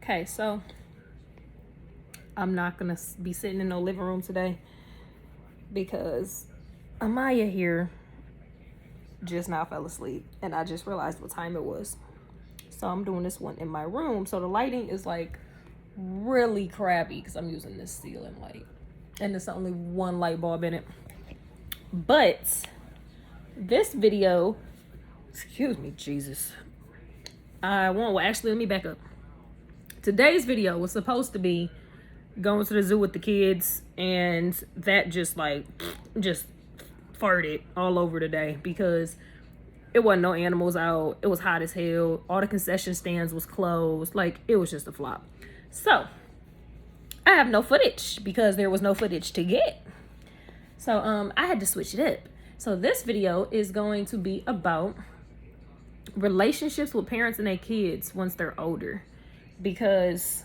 Okay, so I'm not gonna be sitting in no living room today because Amaya here just now fell asleep and I just realized what time it was. So I'm doing this one in my room. So the lighting is like really crappy because I'm using this ceiling light and there's only one light bulb in it. But this video, excuse me, Jesus. Actually, let me back up. Today's video was supposed to be going to the zoo with the kids, and that just farted all over today because it wasn't no animals out. It was hot as hell. All the concession stands was closed. Like, it was just a flop. So I have no footage because there was no footage to get. So I had to switch it up. So this video is going to be about relationships with parents and their kids once they're older, because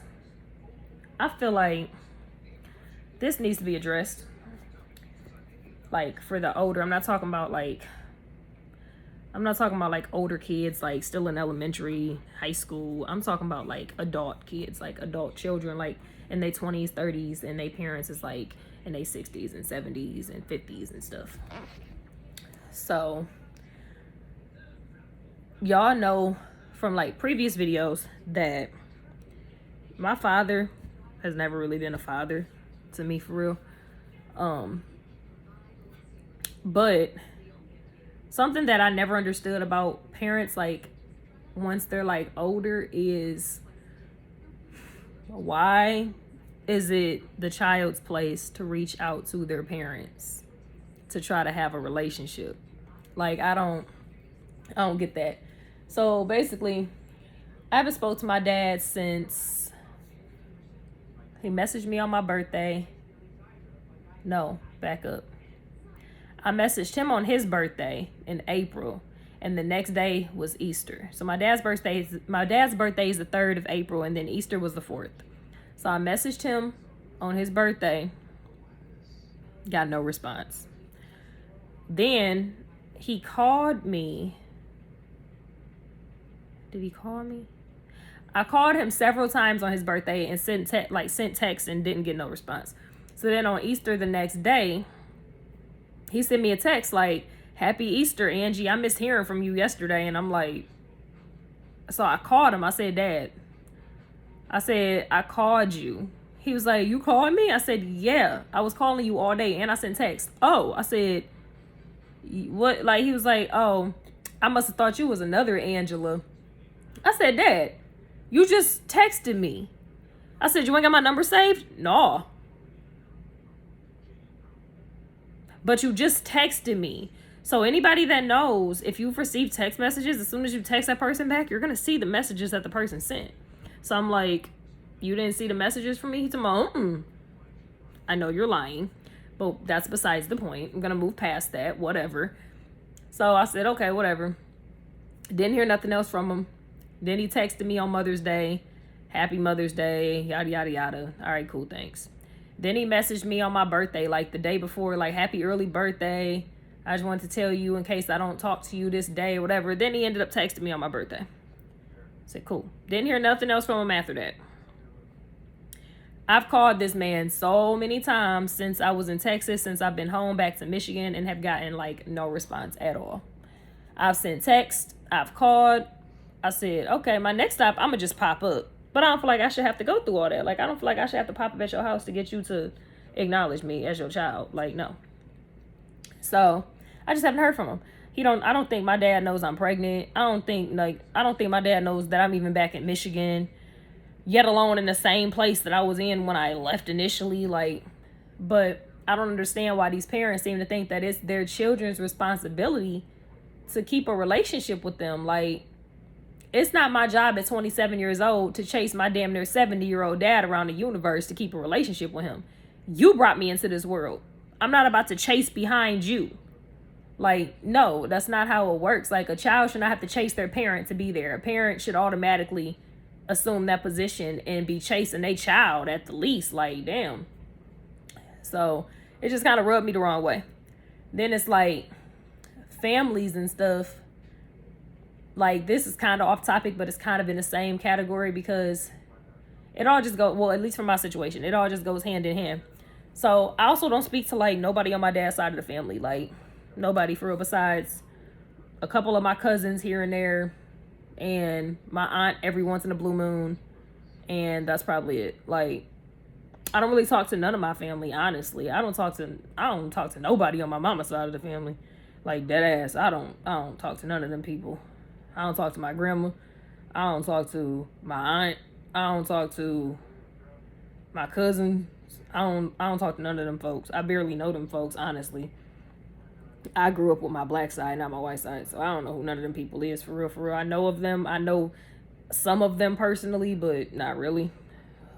I feel like this needs to be addressed. Like, for the older, I'm not talking about like older kids, like still in elementary, high school. I'm talking about like adult kids, like adult children, like in their 20s, 30s, and their parents is like in their 60s and 70s and 50s and stuff. So y'all know from like previous videos that my father has never really been a father to me, for real. But something that I never understood about parents, like once they're like older, is why is it the child's place to reach out to their parents to try to have a relationship? Like, I don't get that. So basically, I haven't spoke to my dad since he messaged me on my birthday. No, back up. I messaged him on his birthday in April, and the next day was Easter. So my dad's birthday is the 3rd of April, and then Easter was the 4th. So I messaged him on his birthday, got no response. Then he called me. Did he call me? I called him several times on his birthday and sent text and didn't get no response. So then on Easter the next day, he sent me a text like, "Happy Easter, Angie. I missed hearing from you yesterday." And I'm like, so I called him. I said, "Dad," I said, "I called you." He was like, "You called me?" I said, "Yeah, I was calling you all day and I sent text." "Oh," I said, "What?" Like, he was like, "Oh, I must have thought you was another Angela." I said, "Dad, you just texted me." I said, "You ain't got my number saved?" "No." "But you just texted me." So anybody that knows, if you've received text messages, as soon as you text that person back, you're going to see the messages that the person sent. So I'm like, "You didn't see the messages from me?" He told me, "I know you're lying, but that's besides the point. I'm going to move past that, whatever." So I said, okay, whatever. Didn't hear nothing else from him. Then he texted me on Mother's Day, "Happy Mother's Day, yada, yada, yada." All right, cool, thanks. Then he messaged me on my birthday, like the day before, like, "Happy early birthday. I just wanted to tell you in case I don't talk to you this day," or whatever. Then he ended up texting me on my birthday. I said, cool. Didn't hear nothing else from him after that. I've called this man so many times since I was in Texas, since I've been home back to Michigan, and have gotten like no response at all. I've sent text, I've called. I said, okay, my next stop, I'm gonna just pop up. But I don't feel like I should have to go through all that. Like, I don't feel like I should have to pop up at your house to get you to acknowledge me as your child. Like, no. So I just haven't heard from him. I don't think my dad knows I'm pregnant. I don't think my dad knows that I'm even back in Michigan, yet alone in the same place that I was in when I left initially. Like, but I don't understand why these parents seem to think that it's their children's responsibility to keep a relationship with them. Like, it's not my job at 27 years old to chase my damn near 70-year-old dad around the universe to keep a relationship with him. You brought me into this world. I'm not about to chase behind you. Like, no, that's not how it works. Like, a child should not have to chase their parent to be there. A parent should automatically assume that position and be chasing their child at the least. Like, damn. So it just kind of rubbed me the wrong way. Then it's like families and stuff. Like, this is kind of off topic, but it's kind of in the same category because It all just go, well, at least for my situation, it all just goes hand in hand. So I also don't speak to like nobody on my dad's side of the family, like nobody for real, besides a couple of my cousins here and there, and my aunt every once in a blue moon, and that's probably it. Like, I don't really talk to none of my family, honestly. I don't talk to nobody on my mama's side of the family. Like, dead ass. I don't talk to none of them people. I don't talk to my grandma. I don't talk to my aunt. I don't talk to my cousin. I don't talk to none of them folks. I barely know them folks, honestly. I grew up with my black side, not my white side, so I don't know who none of them people is, for real, for real. I know of them. I know some of them personally, but not really.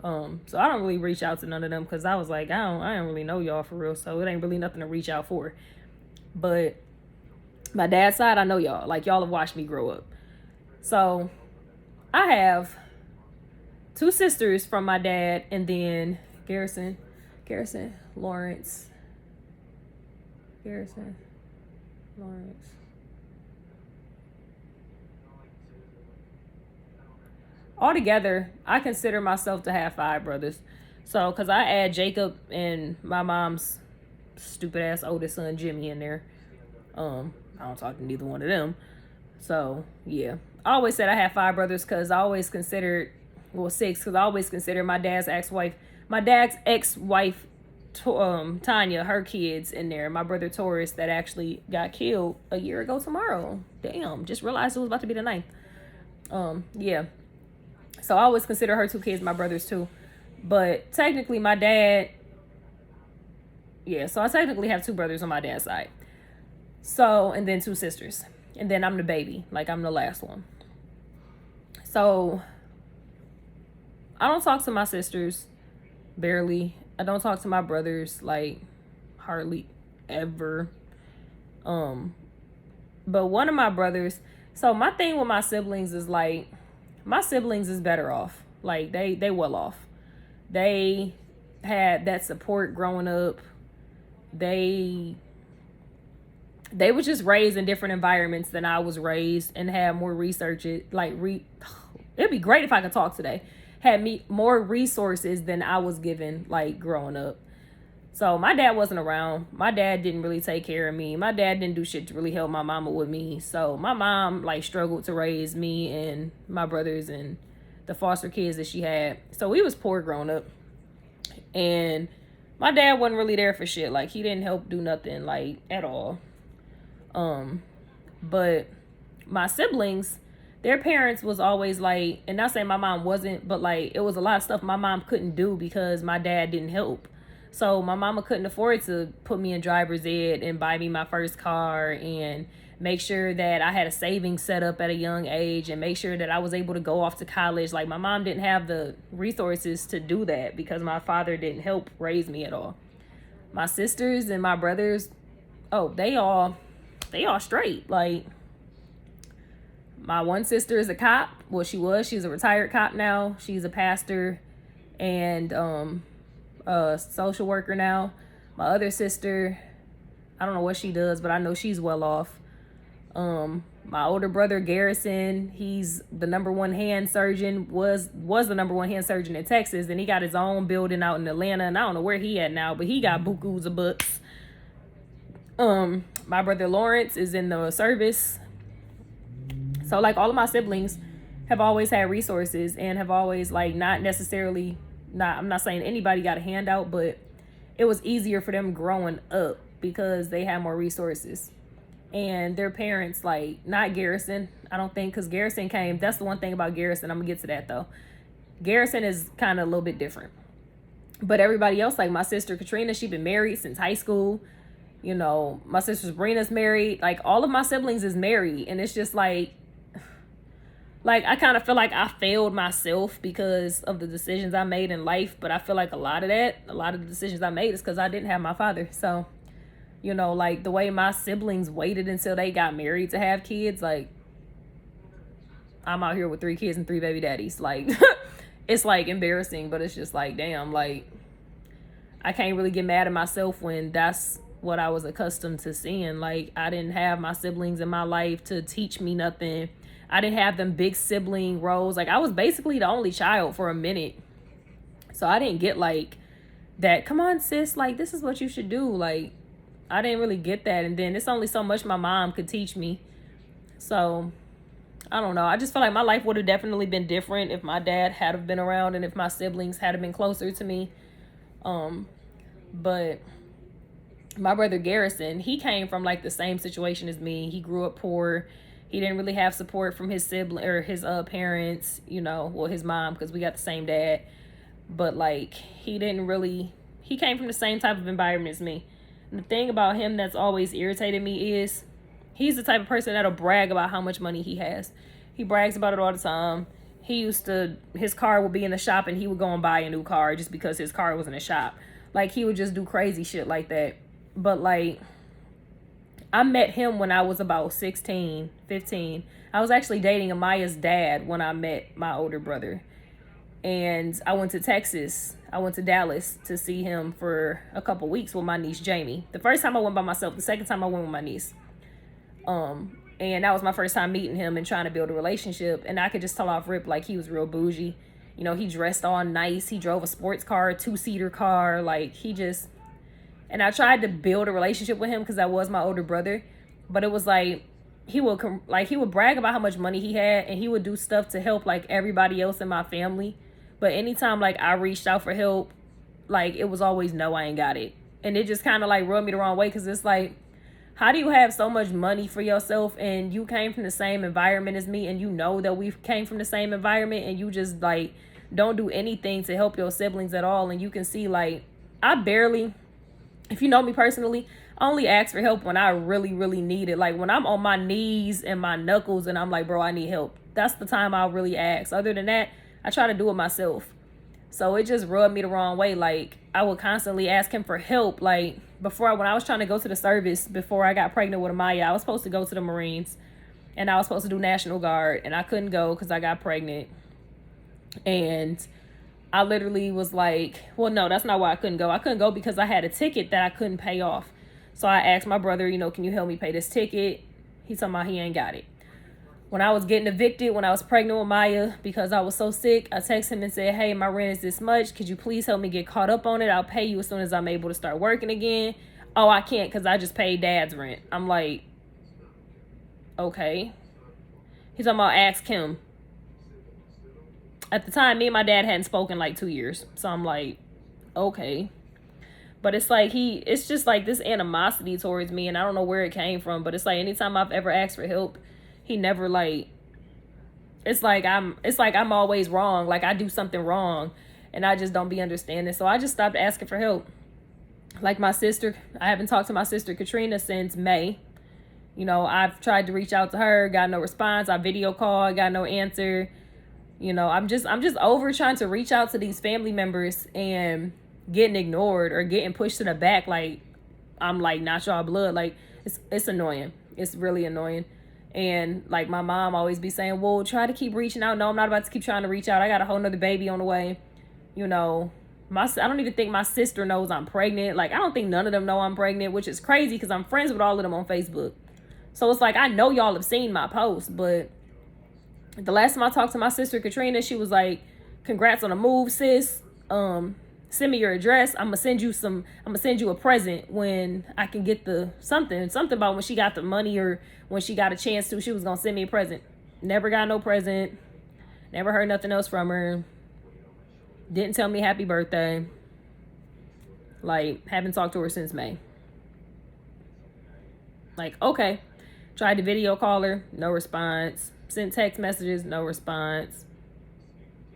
So I don't really reach out to none of them, because I was like, I don't really know y'all, for real, so it ain't really nothing to reach out for. But my dad's side, I know y'all. Like, y'all have watched me grow up. So I have 2 sisters from my dad, and then Garrison, Lawrence. Altogether, I consider myself to have 5 brothers. So, because I add Jacob and my mom's stupid ass oldest son, Jimmy, in there. I don't talk to neither one of them. So, yeah. I always said I had 5 brothers because I always considered, 6, because I always considered my dad's ex-wife, Tanya, her kids in there. My brother Taurus, that actually got killed a year ago tomorrow. Damn, just realized it was about to be the 9th. Yeah. So I always consider her 2 kids my brothers too. But technically my dad, so I technically have 2 brothers on my dad's side. So, and then 2 sisters. And then I'm the baby. Like, I'm the last one. So, I don't talk to my sisters, barely. I don't talk to my brothers, like, hardly ever. But one of my brothers, so my thing with my siblings is, like, my siblings is better off. Like, they well off. They had that support growing up. They were just raised in different environments than I was raised, and had more research. It'd be great if I could talk today. Had more resources than I was given, like, growing up. So my dad wasn't around. My dad didn't really take care of me. My dad didn't do shit to really help my mama with me. So my mom, like, struggled to raise me and my brothers and the foster kids that she had. So we was poor growing up. And my dad wasn't really there for shit. Like, he didn't help do nothing, like, at all. But my siblings, their parents was always like, and not saying my mom wasn't, but like, it was a lot of stuff my mom couldn't do because my dad didn't help. So my mama couldn't afford to put me in driver's ed and buy me my first car and make sure that I had a savings set up at a young age and make sure that I was able to go off to college. Like, my mom didn't have the resources to do that because my father didn't help raise me at all. My sisters and my brothers, they all straight. Like, my one sister is a cop. Well, she's a retired cop now. She's a pastor and a social worker now. My other sister, I don't know what she does, but I know she's well off. My older brother Garrison, he's the number 1 hand surgeon, was the number 1 hand surgeon in Texas, and he got his own building out in Atlanta, and I don't know where he at now, but he got bukus of books. My brother Lawrence is in the service. So, like, all of my siblings have always had resources and have always, like, I'm not saying anybody got a handout, but it was easier for them growing up because they had more resources. And their parents, like, not Garrison, I don't think, because Garrison came. That's the one thing about Garrison. I'm going to get to that, though. Garrison is kind of a little bit different. But everybody else, like my sister Katrina, she's been married since high school. You know, my sister Sabrina's married. Like, all of my siblings is married. And it's just like I kind of feel like I failed myself because of the decisions I made in life. But I feel like a lot of the decisions I made is because I didn't have my father. So, you know, like, the way my siblings waited until they got married to have kids, like, I'm out here with 3 kids and 3 baby daddies. Like, it's, like, embarrassing, but it's just like, damn, like, I can't really get mad at myself when that's what I was accustomed to seeing. Like, I didn't have my siblings in my life to teach me nothing. I didn't have them big sibling roles. Like, I was basically the only child for a minute. So I didn't get like that, come on sis, like this is what you should do. Like I didn't really get that. And then it's only so much my mom could teach me. So I don't know. I just feel like my life would have definitely been different if my dad had have been around and if my siblings had have been closer to me. But my brother Garrison, he came from like the same situation as me. He grew up poor. He didn't really have support from his sibling or his parents, you know, well his mom, because we got the same dad. But like he came from the same type of environment as me. And the thing about him that's always irritated me is he's the type of person that'll brag about how much money he has. He brags about it all the time. His car would be in the shop and he would go and buy a new car just because his car was in the shop. Like he would just do crazy shit like that. But like I met him when I was about 16, 15. I was actually dating Amaya's dad when I met my older brother. And I went to Texas. I went to Dallas to see him for a couple weeks with my niece Jamie. The first time I went by myself. The second time I went with my niece. And that was my first time meeting him and trying to build a relationship. And I could just tell off rip like he was real bougie. You know, he dressed all nice. He drove a sports car, a 2-seater car. Like and I tried to build a relationship with him because that was my older brother. But it was like he would brag about how much money he had, and he would do stuff to help like everybody else in my family. But anytime like I reached out for help, like it was always no, I ain't got it. And it just kind of like rubbed me the wrong way, because it's like, how do you have so much money for yourself and you came from the same environment as me, and you know that we came from the same environment, and you just like don't do anything to help your siblings at all? And you can see like if you know me personally, I only ask for help when I really, really need it. Like when I'm on my knees and my knuckles and I'm like, bro, I need help. That's the time I'll really ask. Other than that, I try to do it myself. So it just rubbed me the wrong way. Like I would constantly ask him for help. Like when I was trying to go to the service before I got pregnant with Amaya, I was supposed to go to the Marines and I was supposed to do National Guard, and I couldn't go because I got pregnant. And I literally was like, well, no, that's not why I couldn't go. I couldn't go because I had a ticket that I couldn't pay off. So I asked my brother, you know, can you help me pay this ticket? He's talking about he ain't got it. When I was getting evicted, when I was pregnant with Maya, because I was so sick, I texted him and said, hey, my rent is this much. Could you please help me get caught up on it? I'll pay you as soon as I'm able to start working again. Oh, I can't because I just paid dad's rent. I'm like, okay. He's talking about ask him. At the time, me and my dad hadn't spoken like 2 years. So I'm like, okay. But it's like it's just like this animosity towards me, and I don't know where it came from. But it's like anytime I've ever asked for help, he never like, it's like I'm always wrong. Like I do something wrong and I just don't be understanding. So I just stopped asking for help. Like my sister, I haven't talked to my sister Katrina since May. You know, I've tried to reach out to her, got no response. I video called, got no answer. You know, I'm just over trying to reach out to these family members and getting ignored or getting pushed to the back. Like I'm like not y'all blood. Like it's annoying. It's really annoying. And like my mom always be saying, well, try to keep reaching out. No, I'm not about to keep trying to reach out. I got a whole nother baby on the way. You know, I don't even think my sister knows I'm pregnant. Like I don't think none of them know I'm pregnant, which is crazy because I'm friends with all of them on Facebook. So it's like I know y'all have seen my post, but the last time I talked to my sister Katrina, she was like, congrats on the move, sis. Send me your address. I'm gonna send you a present when I can get something about when she got the money or when she got a chance to, she was gonna send me a present. Never got no present. Never heard nothing else from her. Didn't tell me happy birthday. Like, haven't talked to her since May. Like, okay. Tried to video call her, no response. Sent text messages, no response.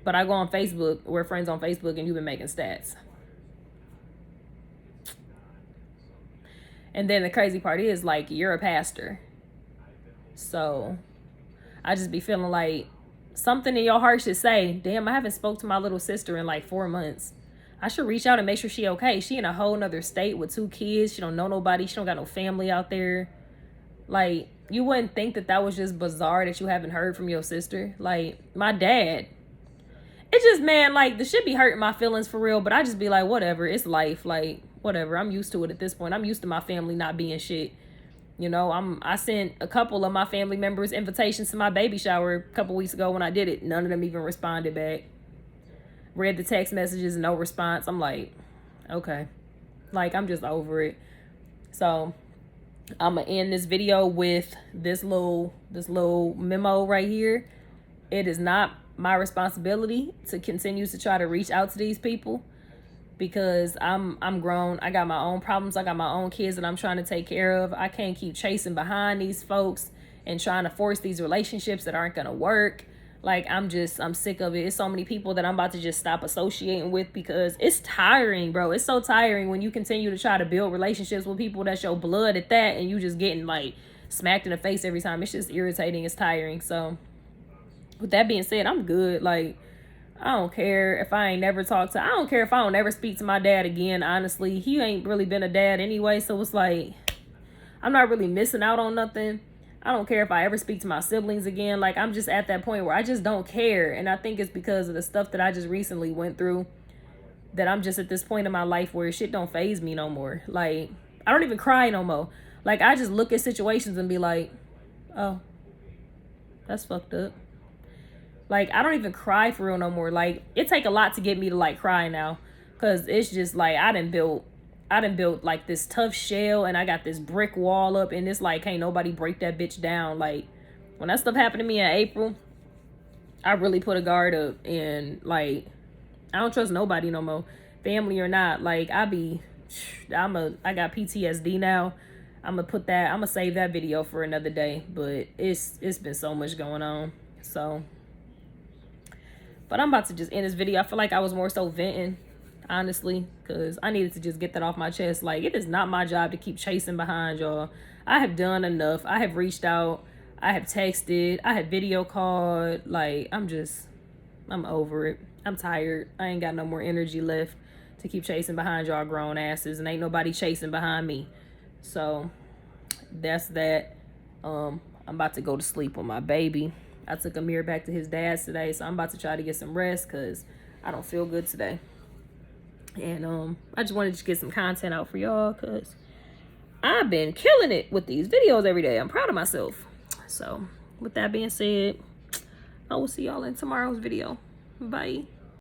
But I go on Facebook, we're friends on Facebook, and you've been making stats. And then the crazy part is, like, you're a pastor. So I just be feeling like something in your heart should say, damn, I haven't spoke to my little sister in like 4 months. I should reach out and make sure she okay. She in a whole nother state with 2 kids. She don't know nobody. She don't got no family out there. Like, you wouldn't think that was just bizarre that you haven't heard from your sister. Like, my dad. It's just, man, like, the shit be hurting my feelings for real, but I just be like, whatever, it's life. Like, whatever, I'm used to it at this point. I'm used to my family not being shit. You know, I sent a couple of my family members invitations to my baby shower a couple weeks ago when I did it. None of them even responded back. read the text messages, no response. I'm like, okay. Like, I'm just over it. So I'm gonna end this video with this little memo right here. It is not my responsibility to continue to try to reach out to these people, because I'm grown. I got my own problems. I got my own kids that I'm trying to take care of. I can't keep chasing behind these folks and trying to force these relationships that aren't gonna work. Like, I'm sick of it. It's so many people that I'm about to just stop associating with, because it's tiring, bro. It's so tiring when you continue to try to build relationships with people that's your blood at that, and you just getting like smacked in the face every time. It's just irritating. It's tiring. So with that being said, I'm good. Like, I don't care if I don't care if I don't ever speak to my dad again. Honestly, he ain't really been a dad anyway. So it's like, I'm not really missing out on nothing. I don't care if I ever speak to my siblings again. Like, I'm just at that point where I just don't care. And I think it's because of the stuff that I just recently went through, that I'm just at this point in my life where shit don't faze me no more. Like, I don't even cry no more. Like, I just look at situations and be like, oh, that's fucked up. Like, I don't even cry for real no more. Like, it take a lot to get me to like cry now, because it's just like I done built like this tough shell, and I got this brick wall up, and it's like, can't nobody break that bitch down. Like, when that stuff happened to me in April, I really put a guard up, and like, I don't trust nobody no more, family or not. Like, I got PTSD now. I'm gonna save that video for another day, but it's been so much going on. So, but I'm about to just end this video. I feel like I was more so venting, honestly, because I needed to just get that off my chest. Like, it is not my job to keep chasing behind y'all. I have done enough. I have reached out. I have texted. I have video called. Like, I'm over it. I'm tired. I ain't got no more energy left to keep chasing behind y'all grown asses, and ain't nobody chasing behind me. So that's that. I'm about to go to sleep with my baby. I took Amir back to his dad's today, so I'm about to try to get some rest, because I don't feel good today. And I just wanted to get some content out for y'all, because I've been killing it with these videos every day. I'm proud of myself. So with that being said, I will see y'all in tomorrow's video. Bye.